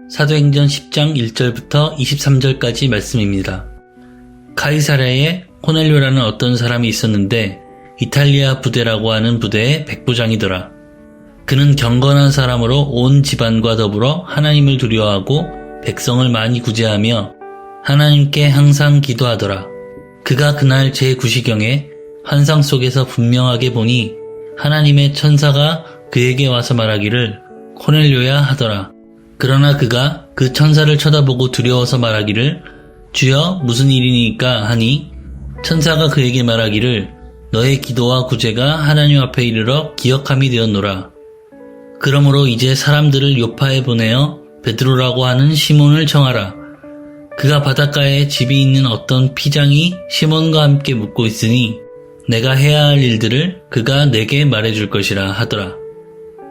사도행전 10장 1절부터 23절까지 말씀입니다. 카이사랴에 코넬료라는 어떤 사람이 있었는데 이탈리아 부대라고 하는 부대의 백부장이더라. 그는 경건한 사람으로 온 집안과 더불어 하나님을 두려워하고 백성을 많이 구제하며 하나님께 항상 기도하더라. 그가 그날 제9시경에 환상 속에서 분명하게 보니 하나님의 천사가 그에게 와서 말하기를 코넬료야 하더라. 그러나 그가 그 천사를 쳐다보고 두려워서 말하기를 주여 무슨 일이니까 하니 천사가 그에게 말하기를 너의 기도와 구제가 하나님 앞에 이르러 기억함이 되었노라. 그러므로 이제 사람들을 요파에 보내어 베드로라고 하는 시몬을 청하라. 그가 바닷가에 집이 있는 어떤 피장이 시몬과 함께 묵고 있으니 내가 해야 할 일들을 그가 내게 말해줄 것이라 하더라.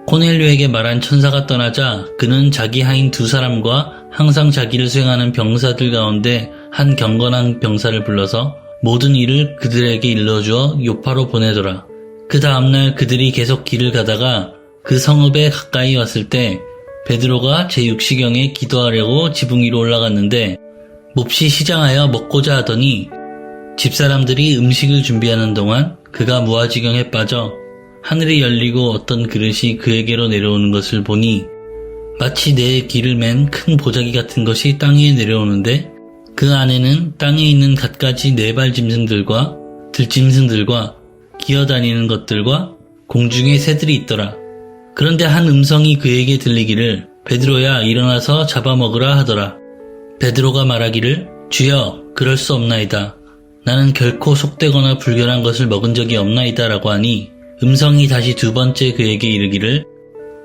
코넬료에게 말한 천사가 떠나자 그는 자기 하인 2사람과 항상 자기를 수행하는 병사들 가운데 한 경건한 병사를 불러서 모든 일을 그들에게 일러주어 요파로 보내더라. 그 다음날 그들이 계속 길을 가다가 그 성읍에 가까이 왔을 때 베드로가 제6시경에 기도하려고 지붕 위로 올라갔는데 몹시 시장하여 먹고자 하더니 집사람들이 음식을 준비하는 동안 그가 무아지경에 빠져 하늘이 열리고 어떤 그릇이 그에게로 내려오는 것을 보니 마치 내 길을 맨 큰 보자기 같은 것이 땅 위에 내려오는데 그 안에는 땅에 있는 갖가지 4발 짐승들과 들짐승들과 기어다니는 것들과 공중의 새들이 있더라. 그런데 한 음성이 그에게 들리기를 베드로야 일어나서 잡아먹으라 하더라. 베드로가 말하기를 주여 그럴 수 없나이다. 나는 결코 속되거나 불결한 것을 먹은 적이 없나이다 라고 하니 음성이 다시 2번째 그에게 이르기를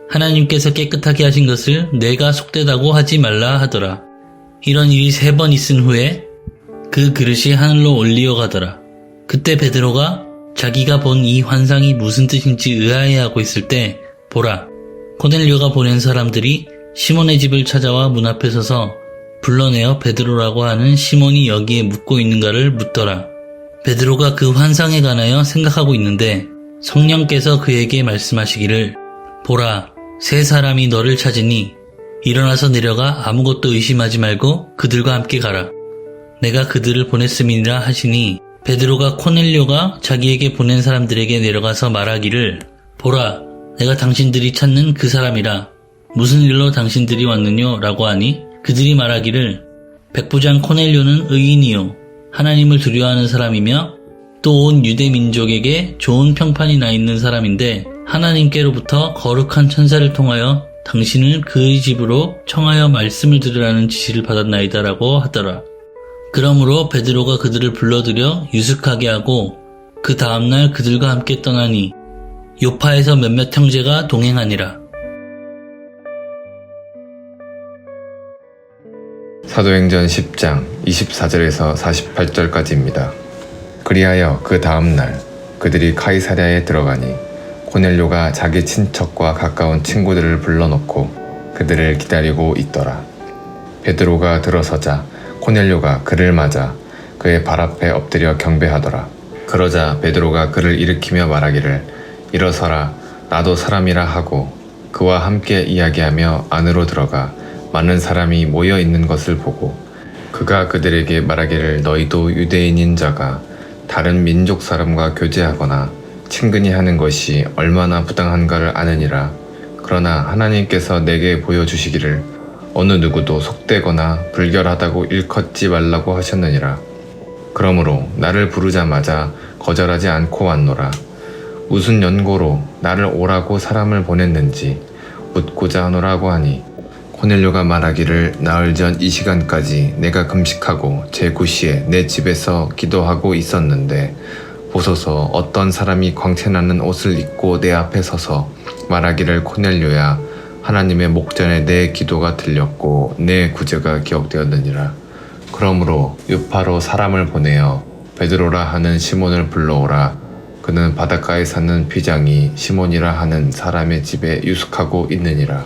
하나님께서 깨끗하게 하신 것을 내가 속되다고 하지 말라 하더라. 이런 일이 3번 있은 후에 그 그릇이 하늘로 올리어 가더라. 그때 베드로가 자기가 본 이 환상이 무슨 뜻인지 의아해하고 있을 때 보라, 코넬료가 보낸 사람들이 시몬의 집을 찾아와 문 앞에 서서 불러내어 베드로라고 하는 시몬이 여기에 묵고 있는가를 묻더라. 베드로가 그 환상에 관하여 생각하고 있는데 성령께서 그에게 말씀하시기를 보라, 3사람이 너를 찾으니 일어나서 내려가 아무것도 의심하지 말고 그들과 함께 가라. 내가 그들을 보냈음이니라 하시니 베드로가 코넬료가 자기에게 보낸 사람들에게 내려가서 말하기를 보라, 내가 당신들이 찾는 그 사람이라. 무슨 일로 당신들이 왔느뇨? 라고 하니 그들이 말하기를 백부장 코넬료는 의인이요 하나님을 두려워하는 사람이며 또 온 유대 민족에게 좋은 평판이 나 있는 사람인데 하나님께로부터 거룩한 천사를 통하여 당신을 그의 집으로 청하여 말씀을 들으라는 지시를 받았나이다 라고 하더라. 그러므로 베드로가 그들을 불러들여 유숙하게 하고 그 다음날 그들과 함께 떠나니 요파에서 몇몇 형제가 동행하니라. 사도행전 10장 24절에서 48절까지입니다. 그리하여 그 다음날 그들이 카이사랴에 들어가니 코넬료가 자기 친척과 가까운 친구들을 불러놓고 그들을 기다리고 있더라. 베드로가 들어서자 코넬료가 그를 맞아 그의 발 앞에 엎드려 경배하더라. 그러자 베드로가 그를 일으키며 말하기를 일어서라, 나도 사람이라 하고 그와 함께 이야기하며 안으로 들어가 많은 사람이 모여 있는 것을 보고 그가 그들에게 말하기를 너희도 유대인인 자가 다른 민족 사람과 교제하거나 친근히 하는 것이 얼마나 부당한가를 아느니라. 그러나 하나님께서 내게 보여주시기를 어느 누구도 속되거나 불결하다고 일컫지 말라고 하셨느니라. 그러므로 나를 부르자마자 거절하지 않고 왔노라. 무슨 연고로 나를 오라고 사람을 보냈는지 묻고자 하노라고 하니 코넬료가 말하기를 나흘 전 이 시간까지 내가 금식하고 제9시에 내 집에서 기도하고 있었는데 보소서 어떤 사람이 광채나는 옷을 입고 내 앞에 서서 말하기를 코넬료야 하나님의 목전에 내 기도가 들렸고 내 구제가 기억되었느니라. 그러므로 요파로 사람을 보내어 베드로라 하는 시몬을 불러오라. 그는 바닷가에 사는 비장이 시몬이라 하는 사람의 집에 유숙하고 있느니라.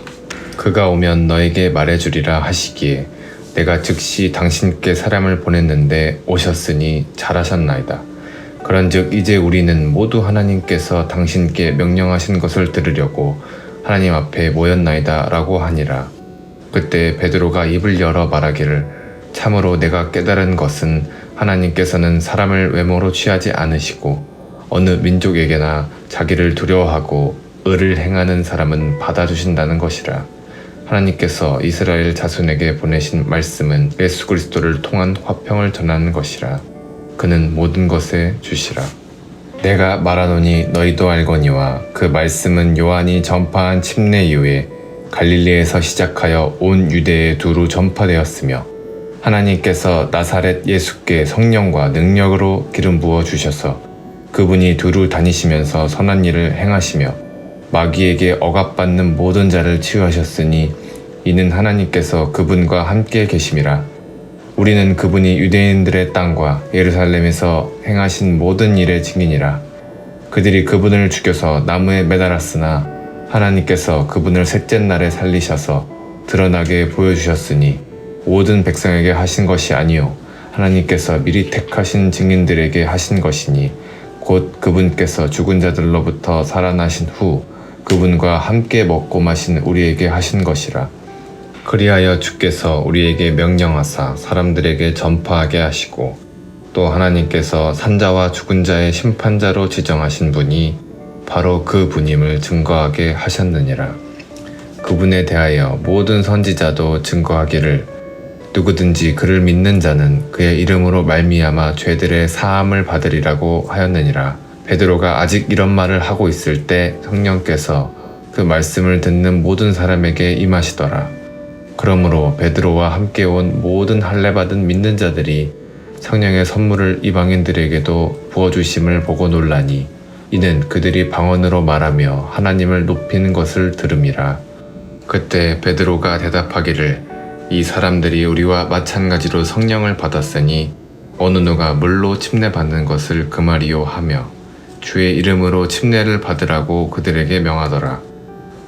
그가 오면 너에게 말해주리라 하시기에 내가 즉시 당신께 사람을 보냈는데 오셨으니 잘하셨나이다. 그런즉 이제 우리는 모두 하나님께서 당신께 명령하신 것을 들으려고 하나님 앞에 모였나이다 라고 하니라. 그때 베드로가 입을 열어 말하기를 참으로 내가 깨달은 것은 하나님께서는 사람을 외모로 취하지 않으시고 어느 민족에게나 자기를 두려워하고 의를 행하는 사람은 받아주신다는 것이라. 하나님께서 이스라엘 자손에게 보내신 말씀은 예수 그리스도를 통한 화평을 전하는 것이라. 그는 모든 것에 주시라. 내가 말하노니 너희도 알거니와 그 말씀은 요한이 전파한 침례 이후에 갈릴리에서 시작하여 온 유대에 두루 전파되었으며 하나님께서 나사렛 예수께 성령과 능력으로 기름 부어 주셔서 그분이 두루 다니시면서 선한 일을 행하시며 마귀에게 억압받는 모든 자를 치유하셨으니 이는 하나님께서 그분과 함께 계심이라. 우리는 그분이 유대인들의 땅과 예루살렘에서 행하신 모든 일의 증인이라. 그들이 그분을 죽여서 나무에 매달았으나 하나님께서 그분을 셋째 날에 살리셔서 드러나게 보여주셨으니 모든 백성에게 하신 것이 아니요 하나님께서 미리 택하신 증인들에게 하신 것이니 곧 그분께서 죽은 자들로부터 살아나신 후 그분과 함께 먹고 마신 우리에게 하신 것이라. 그리하여 주께서 우리에게 명령하사 사람들에게 전파하게 하시고 또 하나님께서 산자와 죽은 자의 심판자로 지정하신 분이 바로 그 분임을 증거하게 하셨느니라. 그분에 대하여 모든 선지자도 증거하기를 누구든지 그를 믿는 자는 그의 이름으로 말미암아 죄들의 사함을 받으리라고 하였느니라. 베드로가 아직 이런 말을 하고 있을 때 성령께서 그 말씀을 듣는 모든 사람에게 임하시더라. 그러므로 베드로와 함께 온 모든 할례받은 믿는 자들이 성령의 선물을 이방인들에게도 부어주심을 보고 놀라니 이는 그들이 방언으로 말하며 하나님을 높이는 것을 들음이라. 그때 베드로가 대답하기를 이 사람들이 우리와 마찬가지로 성령을 받았으니 어느 누가 물로 침례받는 것을 금하리요 하며 주의 이름으로 침례를 받으라고 그들에게 명하더라.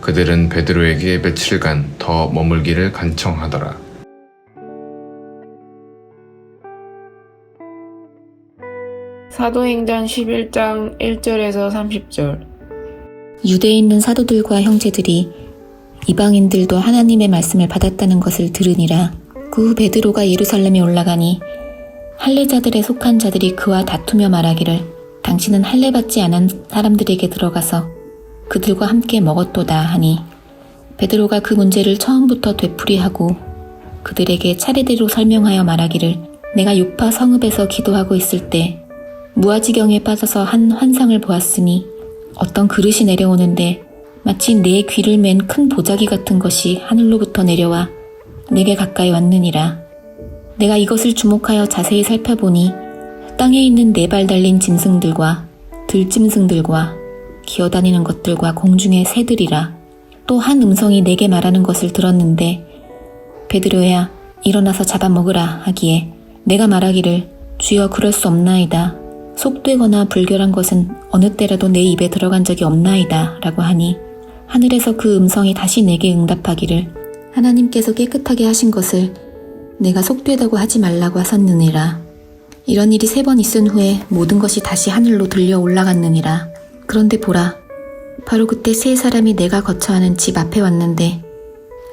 그들은 베드로에게 며칠간 더 머물기를 간청하더라. 사도행전 11장 1절에서 30절. 유대에 있는 사도들과 형제들이 이방인들도 하나님의 말씀을 받았다는 것을 들으니라. 그 후 베드로가 예루살렘에 올라가니 할례자들에 속한 자들이 그와 다투며 말하기를 당신은 할례받지 않은 사람들에게 들어가서 그들과 함께 먹었도다 하니 베드로가 그 문제를 처음부터 되풀이하고 그들에게 차례대로 설명하여 말하기를 내가 요파 성읍에서 기도하고 있을 때 무아지경에 빠져서 한 환상을 보았으니 어떤 그릇이 내려오는데 마치 내 귀를 맨 큰 보자기 같은 것이 하늘로부터 내려와 내게 가까이 왔느니라. 내가 이것을 주목하여 자세히 살펴보니 땅에 있는 4발 달린 짐승들과 들짐승들과 기어다니는 것들과 공중의 새들이라. 또 한 음성이 내게 말하는 것을 들었는데 베드로야 일어나서 잡아먹으라 하기에 내가 말하기를 주여 그럴 수 없나이다. 속되거나 불결한 것은 어느 때라도 내 입에 들어간 적이 없나이다 라고 하니 하늘에서 그 음성이 다시 내게 응답하기를 하나님께서 깨끗하게 하신 것을 내가 속되다고 하지 말라고 하셨느니라. 이런 일이 3번 있은 후에 모든 것이 다시 하늘로 들려 올라갔느니라. 그런데 보라, 바로 그때 3사람이 내가 거처하는 집 앞에 왔는데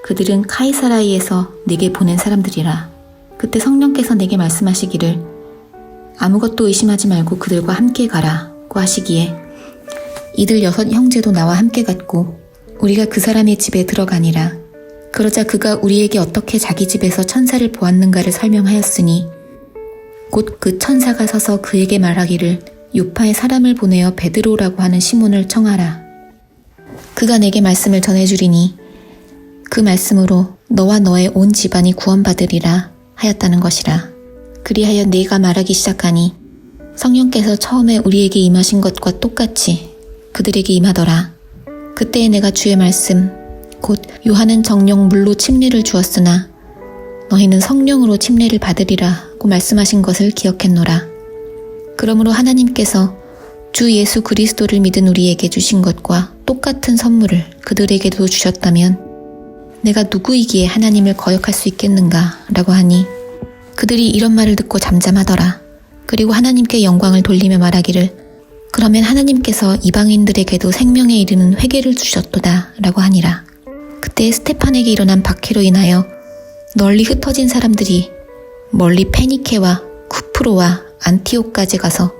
그들은 카이사라이에서 내게 보낸 사람들이라. 그때 성령께서 내게 말씀하시기를 아무것도 의심하지 말고 그들과 함께 가라고 하시기에 이들 6 형제도 나와 함께 갔고 우리가 그 사람의 집에 들어가니라. 그러자 그가 우리에게 어떻게 자기 집에서 천사를 보았는가를 설명하였으니 곧 그 천사가 서서 그에게 말하기를 요파에 사람을 보내어 베드로라고 하는 시몬을 청하라. 그가 내게 말씀을 전해주리니 그 말씀으로 너와 너의 온 집안이 구원받으리라 하였다는 것이라. 그리하여 내가 말하기 시작하니 성령께서 처음에 우리에게 임하신 것과 똑같이 그들에게 임하더라. 그때에 내가 주의 말씀 곧 요한은 정령 물로 침례를 주었으나 너희는 성령으로 침례를 받으리라고 말씀하신 것을 기억했노라. 그러므로 하나님께서 주 예수 그리스도를 믿은 우리에게 주신 것과 똑같은 선물을 그들에게도 주셨다면 내가 누구이기에 하나님을 거역할 수 있겠는가 라고 하니 그들이 이런 말을 듣고 잠잠하더라. 그리고 하나님께 영광을 돌리며 말하기를 그러면 하나님께서 이방인들에게도 생명에 이르는 회개를 주셨도다 라고 하니라. 그때 스테판에게 일어난 박해로 인하여 널리 흩어진 사람들이 멀리 페니케와 쿠프로와 안티옥까지 가서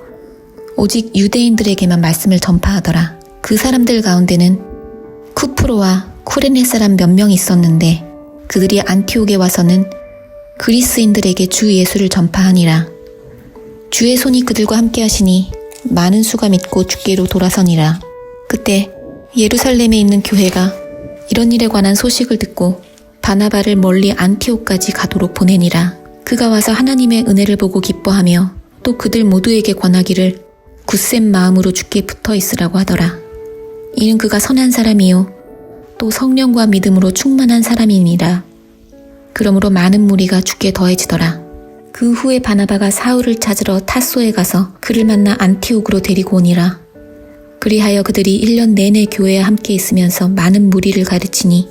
오직 유대인들에게만 말씀을 전파하더라. 그 사람들 가운데는 쿠프로와 쿠레네 사람 몇 명 있었는데 그들이 안티옥에 와서는 그리스인들에게 주 예수를 전파하니라. 주의 손이 그들과 함께 하시니 많은 수가 믿고 주께로 돌아서니라. 그때 예루살렘에 있는 교회가 이런 일에 관한 소식을 듣고 바나바를 멀리 안티옥까지 가도록 보내니라. 그가 와서 하나님의 은혜를 보고 기뻐하며 또 그들 모두에게 권하기를 굳센 마음으로 주께 붙어 있으라고 하더라. 이는 그가 선한 사람이요 또 성령과 믿음으로 충만한 사람이니라. 그러므로 많은 무리가 주께 더해지더라. 그 후에 바나바가 사울을 찾으러 탓소에 가서 그를 만나 안티옥으로 데리고 오니라. 그리하여 그들이 1년 내내 교회에 함께 있으면서 많은 무리를 가르치니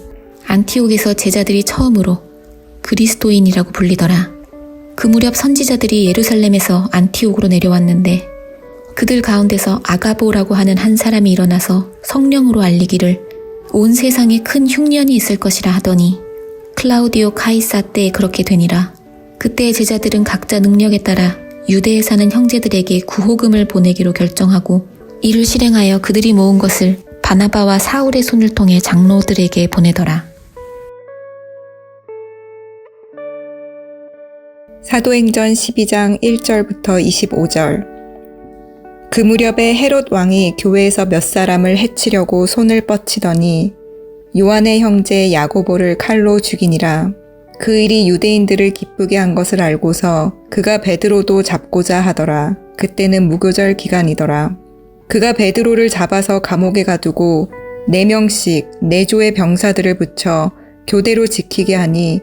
안티옥에서 제자들이 처음으로 그리스도인이라고 불리더라. 그 무렵 선지자들이 예루살렘에서 안티옥으로 내려왔는데 그들 가운데서 아가보라고 하는 한 사람이 일어나서 성령으로 알리기를 온 세상에 큰 흉년이 있을 것이라 하더니 클라우디오 카이사 때에 그렇게 되니라. 그때의 제자들은 각자 능력에 따라 유대에 사는 형제들에게 구호금을 보내기로 결정하고 이를 실행하여 그들이 모은 것을 바나바와 사울의 손을 통해 장로들에게 보내더라. 사도행전 12장 1절부터 25절. 그 무렵에 헤롯 왕이 교회에서 몇 사람을 해치려고 손을 뻗치더니 요한의 형제 야고보를 칼로 죽이니라. 그 일이 유대인들을 기쁘게 한 것을 알고서 그가 베드로도 잡고자 하더라. 그때는 무교절 기간이더라. 그가 베드로를 잡아서 감옥에 가두고 4명씩 4조의 병사들을 붙여 교대로 지키게 하니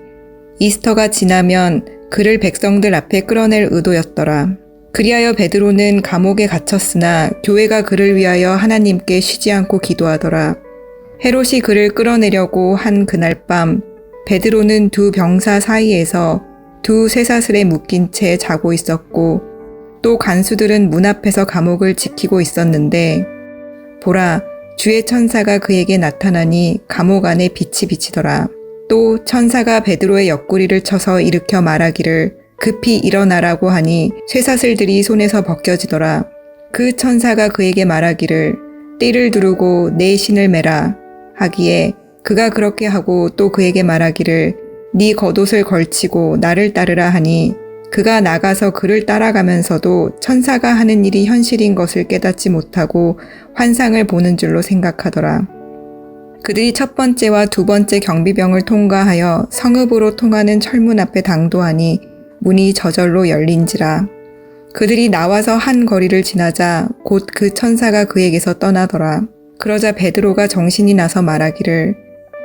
이스터가 지나면 그를 백성들 앞에 끌어낼 의도였더라. 그리하여 베드로는 감옥에 갇혔으나 교회가 그를 위하여 하나님께 쉬지 않고 기도하더라. 헤롯이 그를 끌어내려고 한 그날 밤 베드로는 2 병사 사이에서 2 쇠사슬에 묶인 채 자고 있었고 또 간수들은 문 앞에서 감옥을 지키고 있었는데 보라, 주의 천사가 그에게 나타나니 감옥 안에 빛이 비치더라. 또 천사가 베드로의 옆구리를 쳐서 일으켜 말하기를 급히 일어나라고 하니 쇠사슬들이 손에서 벗겨지더라. 그 천사가 그에게 말하기를 띠를 두르고 내 신을 매라 하기에 그가 그렇게 하고 또 그에게 말하기를 네 겉옷을 걸치고 나를 따르라 하니 그가 나가서 그를 따라가면서도 천사가 하는 일이 현실인 것을 깨닫지 못하고 환상을 보는 줄로 생각하더라. 그들이 첫 번째와 2번째 경비병을 통과하여 성읍으로 통하는 철문 앞에 당도하니 문이 저절로 열린지라. 그들이 나와서 한 거리를 지나자 곧 그 천사가 그에게서 떠나더라. 그러자 베드로가 정신이 나서 말하기를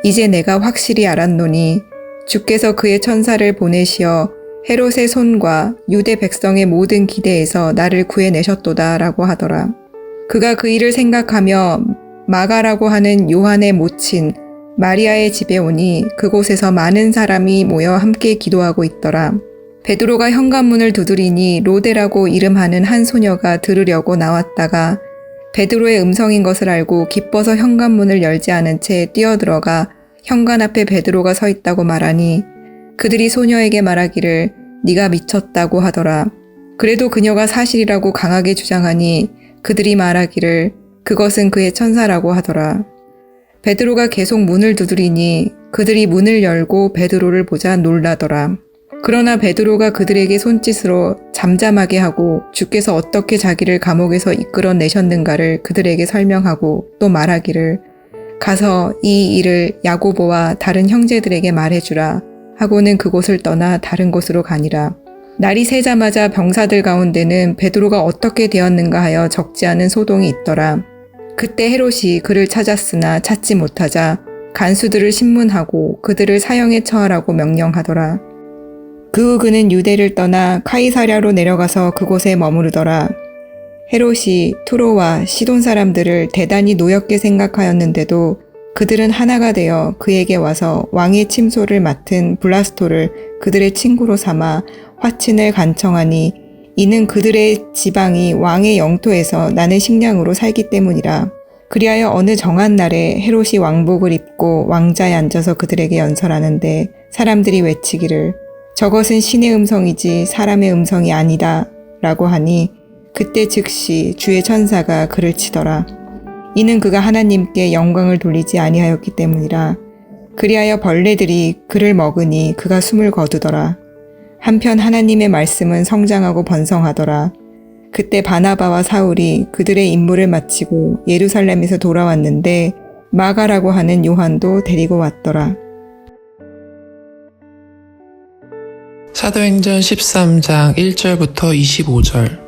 이제 내가 확실히 알았노니 주께서 그의 천사를 보내시어 헤롯의 손과 유대 백성의 모든 기대에서 나를 구해내셨도다 라고 하더라. 그가 그 일을 생각하며 마가라고 하는 요한의 모친 마리아의 집에 오니 그곳에서 많은 사람이 모여 함께 기도하고 있더라. 베드로가 현관문을 두드리니 로데라고 이름하는 한 소녀가 들으려고 나왔다가 베드로의 음성인 것을 알고 기뻐서 현관문을 열지 않은 채 뛰어들어가 현관 앞에 베드로가 서 있다고 말하니 그들이 소녀에게 말하기를 네가 미쳤다고 하더라. 그래도 그녀가 사실이라고 강하게 주장하니 그들이 말하기를 그것은 그의 천사라고 하더라. 베드로가 계속 문을 두드리니 그들이 문을 열고 베드로를 보자 놀라더라. 그러나 베드로가 그들에게 손짓으로 잠잠하게 하고 주께서 어떻게 자기를 감옥에서 이끌어내셨는가를 그들에게 설명하고 또 말하기를 가서 이 일을 야고보와 다른 형제들에게 말해주라 하고는 그곳을 떠나 다른 곳으로 가니라. 날이 새자마자 병사들 가운데는 베드로가 어떻게 되었는가 하여 적지 않은 소동이 있더라. 그때 헤롯이 그를 찾았으나 찾지 못하자 간수들을 신문하고 그들을 사형에 처하라고 명령하더라. 그 후 그는 유대를 떠나 카이사랴로 내려가서 그곳에 머무르더라. 헤롯이 투로와 시돈 사람들을 대단히 노엽게 생각하였는데도 그들은 하나가 되어 그에게 와서 왕의 침소를 맡은 블라스토를 그들의 친구로 삼아 화친을 간청하니 이는 그들의 지방이 왕의 영토에서 나는 식량으로 살기 때문이라. 그리하여 어느 정한 날에 헤롯이 왕복을 입고 왕자에 앉아서 그들에게 연설하는데 사람들이 외치기를 저것은 신의 음성이지 사람의 음성이 아니다 라고 하니 그때 즉시 주의 천사가 그를 치더라. 이는 그가 하나님께 영광을 돌리지 아니하였기 때문이라. 그리하여 벌레들이 그를 먹으니 그가 숨을 거두더라. 한편 하나님의 말씀은 성장하고 번성하더라. 그때 바나바와 사울이 그들의 임무를 마치고 예루살렘에서 돌아왔는데 마가라고 하는 요한도 데리고 왔더라. 사도행전 13장 1절부터 25절.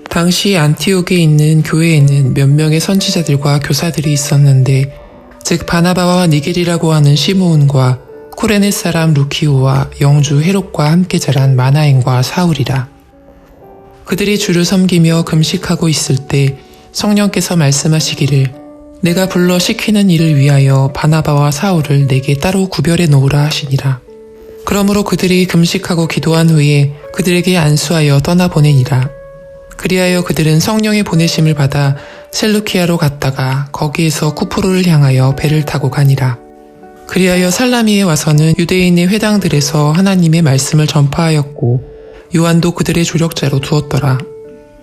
당시 안티옥에 있는 교회에는 몇 명의 선지자들과 교사들이 있었는데 즉 바나바와 니겔이라고 하는 시므온과 쿠레네 사람 루키오와 영주 헤롯과 함께 자란 마나엔과 사울이라. 그들이 주를 섬기며 금식하고 있을 때 성령께서 말씀하시기를 내가 불러 시키는 일을 위하여 바나바와 사울을 내게 따로 구별해 놓으라 하시니라. 그러므로 그들이 금식하고 기도한 후에 그들에게 안수하여 떠나보내니라. 그리하여 그들은 성령의 보내심을 받아 셀루키아로 갔다가 거기에서 쿠프로를 향하여 배를 타고 가니라. 그리하여 살라미에 와서는 유대인의 회당들에서 하나님의 말씀을 전파하였고 요한도 그들의 조력자로 두었더라.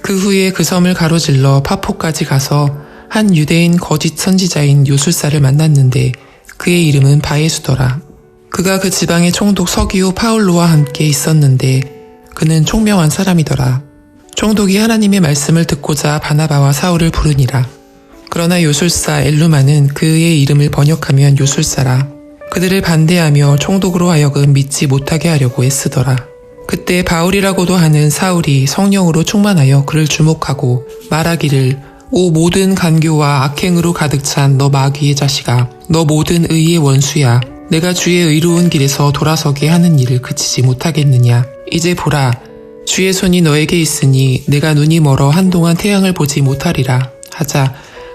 그 후에 그 섬을 가로질러 파포까지 가서 한 유대인 거짓 선지자인 요술사를 만났는데 그의 이름은 바예수더라. 그가 그 지방의 총독 서기오 파울로와 함께 있었는데 그는 총명한 사람이더라. 총독이 하나님의 말씀을 듣고자 바나바와 사울을 부르니라. 그러나 요술사 엘루마는 그의 이름을 번역하면 요술사라. 그들을 반대하며 총독으로 하여금 믿지 못하게 하려고 애쓰더라. 그때 바울이라고도 하는 사울이 성령으로 충만하여 그를 주목하고 말하기를 오 모든 간교와 악행으로 가득 찬 너 마귀의 자식아, 너 모든 의의 원수야. 내가 주의 의로운 길에서 돌아서게 하는 일을 그치지 못하겠느냐. 이제 보라, 주의 손이 너에게 있으니 내가 눈이 멀어 한동안 태양을 보지 못하리라 하자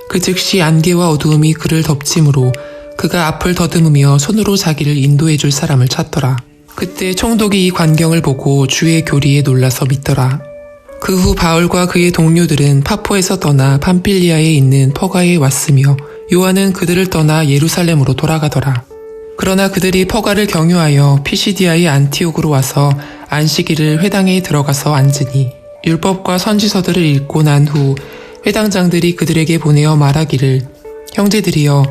그 즉시 안개와 어두움이 그를 덮침으로 그가 앞을 더듬으며 손으로 자기를 인도해 줄 사람을 찾더라. 그때 총독이 이 광경을 보고 주의 교리에 놀라서 믿더라. 그 후 바울과 그의 동료들은 파포에서 떠나 팜필리아에 있는 퍼가에 왔으며 요한은 그들을 떠나 예루살렘으로 돌아가더라. 그러나 그들이 퍼가를 경유하여 피시디아의 안티옥으로 와서 안식일을 회당에 들어가서 앉으니 율법과 선지서들을 읽고 난 후 회당장들이 그들에게 보내어 말하기를 형제들이여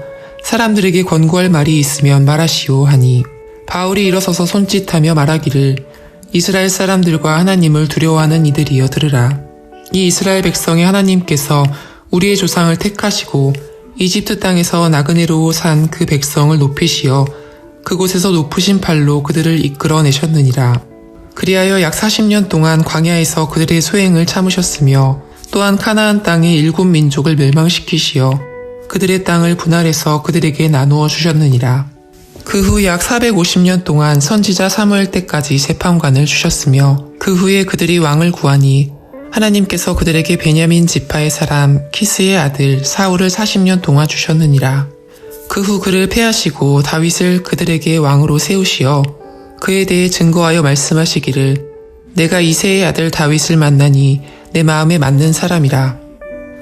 사람들에게 권고할 말이 있으면 말하시오 하니 바울이 일어서서 손짓하며 말하기를 이스라엘 사람들과 하나님을 두려워하는 이들이여 들으라. 이 이스라엘 백성의 하나님께서 우리의 조상을 택하시고 이집트 땅에서 나그네로 산 그 백성을 높이시어 그곳에서 높으신 팔로 그들을 이끌어내셨느니라. 그리하여 약 40년 동안 광야에서 그들의 소행을 참으셨으며 또한 카나안 땅의 7 민족을 멸망시키시어 그들의 땅을 분할해서 그들에게 나누어 주셨느니라. 그 후 약 450년 동안 선지자 사무엘 때까지 재판관을 주셨으며 그 후에 그들이 왕을 구하니 하나님께서 그들에게 베냐민 지파의 사람 키스의 아들 사울을 40년 동안 주셨느니라. 그 후 그를 패하시고 다윗을 그들에게 왕으로 세우시어 그에 대해 증거하여 말씀하시기를 내가 이새의 아들 다윗을 만나니 내 마음에 맞는 사람이라.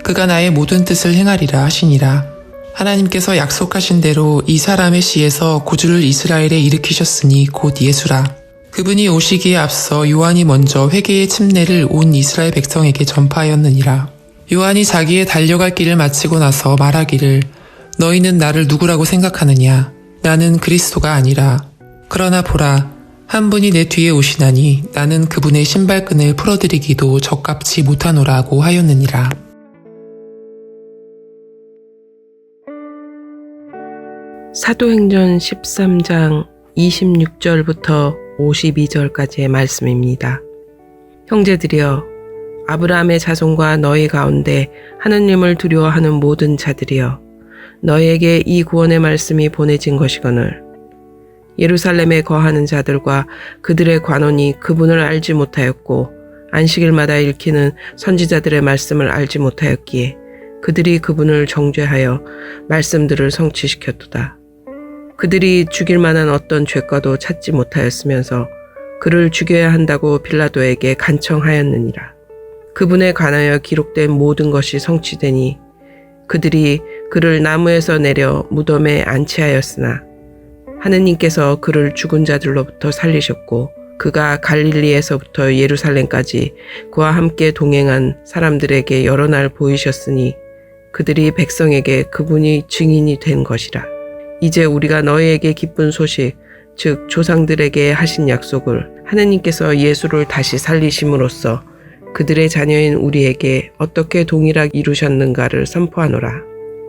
그가 나의 모든 뜻을 행하리라 하시니라. 하나님께서 약속하신 대로 이 사람의 씨에서 구주를 이스라엘에 일으키셨으니 곧 예수라. 그분이 오시기에 앞서 요한이 먼저 회개의 침례를 온 이스라엘 백성에게 전파하였느니라. 요한이 자기의 달려갈 길을 마치고 나서 말하기를 너희는 나를 누구라고 생각하느냐. 나는 그리스도가 아니라. 그러나 보라, 한 분이 내 뒤에 오시나니 나는 그분의 신발끈을 풀어드리기도 적합치 못하노라고 하였느니라. 사도행전 13장 26절부터 52절까지의 말씀입니다. 형제들이여, 아브라함의 자손과 너희 가운데 하느님을 두려워하는 모든 자들이여, 너희에게 이 구원의 말씀이 보내진 것이거늘 예루살렘에 거하는 자들과 그들의 관원이 그분을 알지 못하였고 안식일마다 읽히는 선지자들의 말씀을 알지 못하였기에 그들이 그분을 정죄하여 말씀들을 성취시켰도다. 그들이 죽일 만한 어떤 죄과도 찾지 못하였으면서 그를 죽여야 한다고 빌라도에게 간청하였느니라. 그분에 관하여 기록된 모든 것이 성취되니 그들이 그를 나무에서 내려 무덤에 안치하였으나 하느님께서 그를 죽은 자들로부터 살리셨고 그가 갈릴리에서부터 예루살렘까지 그와 함께 동행한 사람들에게 여러 날 보이셨으니 그들이 백성에게 그분이 증인이 된 것이라. 이제 우리가 너희에게 기쁜 소식, 즉 조상들에게 하신 약속을 하느님께서 예수를 다시 살리심으로써 그들의 자녀인 우리에게 어떻게 동일하게 이루셨는가를 선포하노라.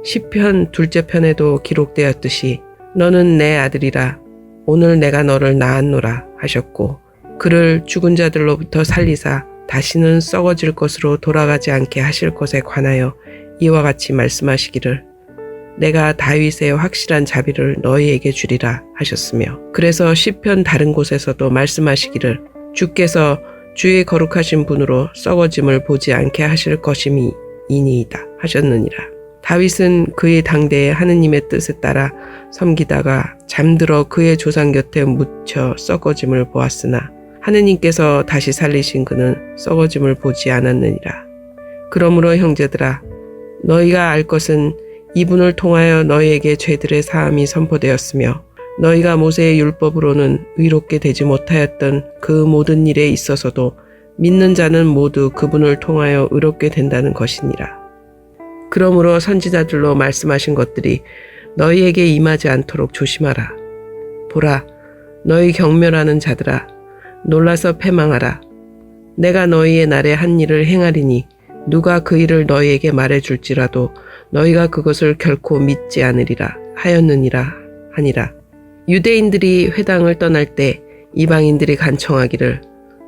시편 2째 편에도 기록되었듯이 너는 내 아들이라 오늘 내가 너를 낳았노라 하셨고 그를 죽은 자들로부터 살리사 다시는 썩어질 것으로 돌아가지 않게 하실 것에 관하여 이와 같이 말씀하시기를 내가 다윗의 확실한 자비를 너희에게 주리라 하셨으며 그래서 시편 다른 곳에서도 말씀하시기를 주께서 주의 거룩하신 분으로 썩어짐을 보지 않게 하실 것임이니이다 하셨느니라. 다윗은 그의 당대에 하느님의 뜻에 따라 섬기다가 잠들어 그의 조상 곁에 묻혀 썩어짐을 보았으나 하느님께서 다시 살리신 그는 썩어짐을 보지 않았느니라. 그러므로 형제들아 너희가 알 것은 이분을 통하여 너희에게 죄들의 사함이 선포되었으며 너희가 모세의 율법으로는 의롭게 되지 못하였던 그 모든 일에 있어서도 믿는 자는 모두 그분을 통하여 의롭게 된다는 것이니라. 그러므로 선지자들로 말씀하신 것들이 너희에게 임하지 않도록 조심하라. 보라, 너희 경멸하는 자들아, 놀라서 패망하라. 내가 너희의 날에 한 일을 행하리니 누가 그 일을 너희에게 말해줄지라도 너희가 그것을 결코 믿지 않으리라 하였느니라 하니라. 유대인들이 회당을 떠날 때 이방인들이 간청하기를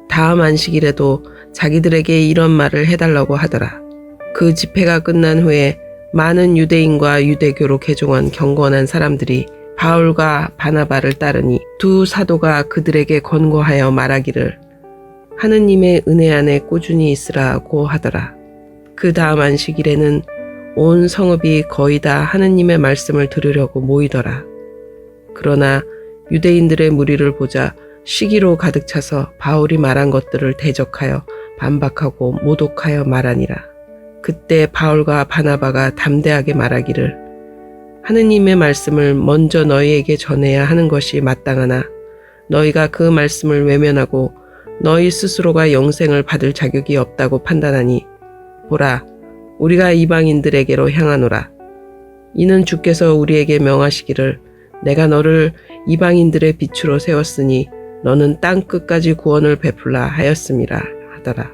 다음 안식일에도 자기들에게 이런 말을 해달라고 하더라. 그 집회가 끝난 후에 많은 유대인과 유대교로 개종한 경건한 사람들이 바울과 바나바를 따르니 두 사도가 그들에게 권고하여 말하기를 하느님의 은혜 안에 꾸준히 있으라고 하더라. 그 다음 안식일에는 온 성읍이 거의 다 하느님의 말씀을 들으려고 모이더라. 그러나 유대인들의 무리를 보자 시기로 가득 차서 바울이 말한 것들을 대적하여 반박하고 모독하여 말하니라. 그때 바울과 바나바가 담대하게 말하기를 하느님의 말씀을 먼저 너희에게 전해야 하는 것이 마땅하나 너희가 그 말씀을 외면하고 너희 스스로가 영생을 받을 자격이 없다고 판단하니 보라, 우리가 이방인들에게로 향하노라. 이는 주께서 우리에게 명하시기를 내가 너를 이방인들의 빛으로 세웠으니 너는 땅 끝까지 구원을 베풀라 하였음이라 하더라.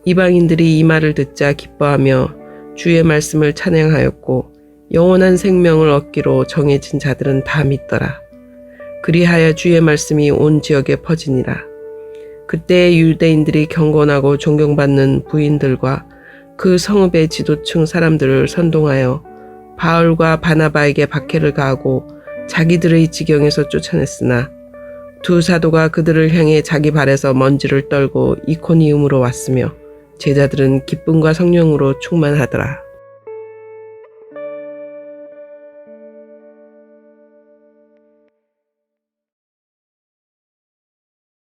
이방인들이 이 말을 듣자 기뻐하며 주의 말씀을 찬양하였고 영원한 생명을 얻기로 정해진 자들은 다 믿더라. 그리하여 주의 말씀이 온 지역에 퍼지니라. 그때 유대인들이 경건하고 존경받는 부인들과 그 성읍의 지도층 사람들을 선동하여 바울과 바나바에게 박해를 가하고 자기들의 지경에서 쫓아냈으나 두 사도가 그들을 향해 자기 발에서 먼지를 떨고 이코니움으로 왔으며 제자들은 기쁨과 성령으로 충만하더라.